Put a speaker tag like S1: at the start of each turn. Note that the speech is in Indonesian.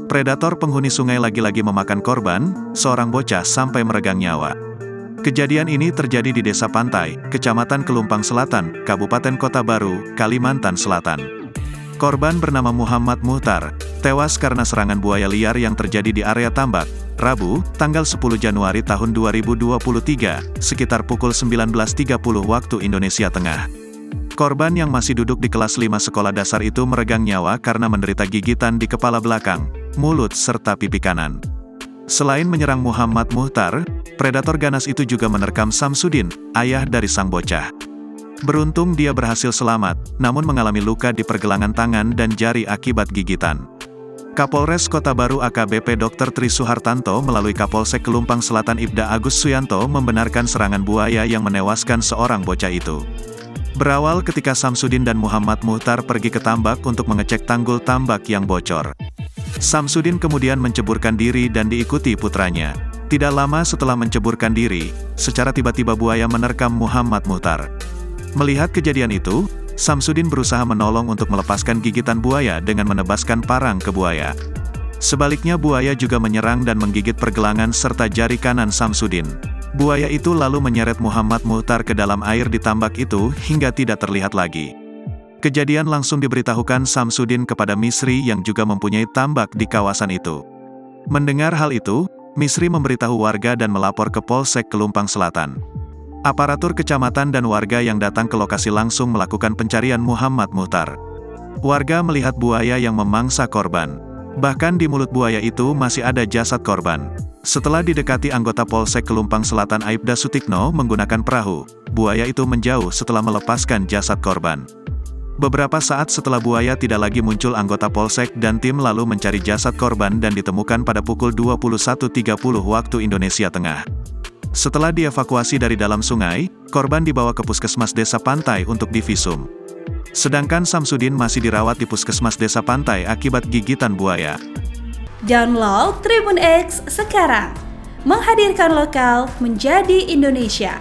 S1: Predator penghuni sungai lagi-lagi memakan korban, seorang bocah sampai meregang nyawa. Kejadian ini terjadi di Desa Pantai, Kecamatan Kelumpang Selatan, Kabupaten Kota Baru, Kalimantan Selatan. Korban bernama Muhammad Muhtar, tewas karena serangan buaya liar yang terjadi di area tambak, Rabu, tanggal 10 Januari tahun 2023, sekitar pukul 19.30 waktu Indonesia Tengah. Korban yang masih duduk di kelas 5 sekolah dasar itu meregang nyawa karena menderita gigitan di kepala belakang, mulut serta pipi kanan. Selain menyerang Muhammad Muhtar, predator ganas itu juga menerkam Samsudin, ayah dari sang bocah. Beruntung dia berhasil selamat, namun mengalami luka di pergelangan tangan dan jari akibat gigitan. Kapolres Kota Baru AKBP Dr. Tri Suhartanto melalui Kapolsek Kelumpang Selatan Ibda Agus Suyanto membenarkan serangan buaya yang menewaskan seorang bocah itu. Berawal ketika Samsudin dan Muhammad Muhtar pergi ke tambak untuk mengecek tanggul tambak yang bocor. Samsudin kemudian menceburkan diri dan diikuti putranya. Tidak lama setelah menceburkan diri, secara tiba-tiba buaya menerkam Muhammad Muhtar. Melihat kejadian itu, Samsudin berusaha menolong untuk melepaskan gigitan buaya dengan menebaskan parang ke buaya. Sebaliknya buaya juga menyerang dan menggigit pergelangan serta jari kanan Samsudin. Buaya itu lalu menyeret Muhammad Muhtar ke dalam air di tambak itu hingga tidak terlihat lagi. Kejadian langsung diberitahukan Samsudin kepada Misri yang juga mempunyai tambak di kawasan itu. Mendengar hal itu, Misri memberitahu warga dan melapor ke Polsek Kelumpang Selatan. Aparatur kecamatan dan warga yang datang ke lokasi langsung melakukan pencarian Muhammad Muhtar. Warga melihat buaya yang memangsa korban. Bahkan di mulut buaya itu masih ada jasad korban. Setelah didekati anggota Polsek Kelumpang Selatan Aibda Sutikno menggunakan perahu, buaya itu menjauh setelah melepaskan jasad korban. Beberapa saat setelah buaya tidak lagi muncul, anggota Polsek dan tim lalu mencari jasad korban dan ditemukan pada pukul 21.30 waktu Indonesia Tengah. Setelah dievakuasi dari dalam sungai, korban dibawa ke Puskesmas Desa Pantai untuk divisum. Sedangkan Samsudin masih dirawat di Puskesmas Desa Pantai akibat gigitan buaya.
S2: Download Tribun X sekarang, menghadirkan lokal menjadi Indonesia.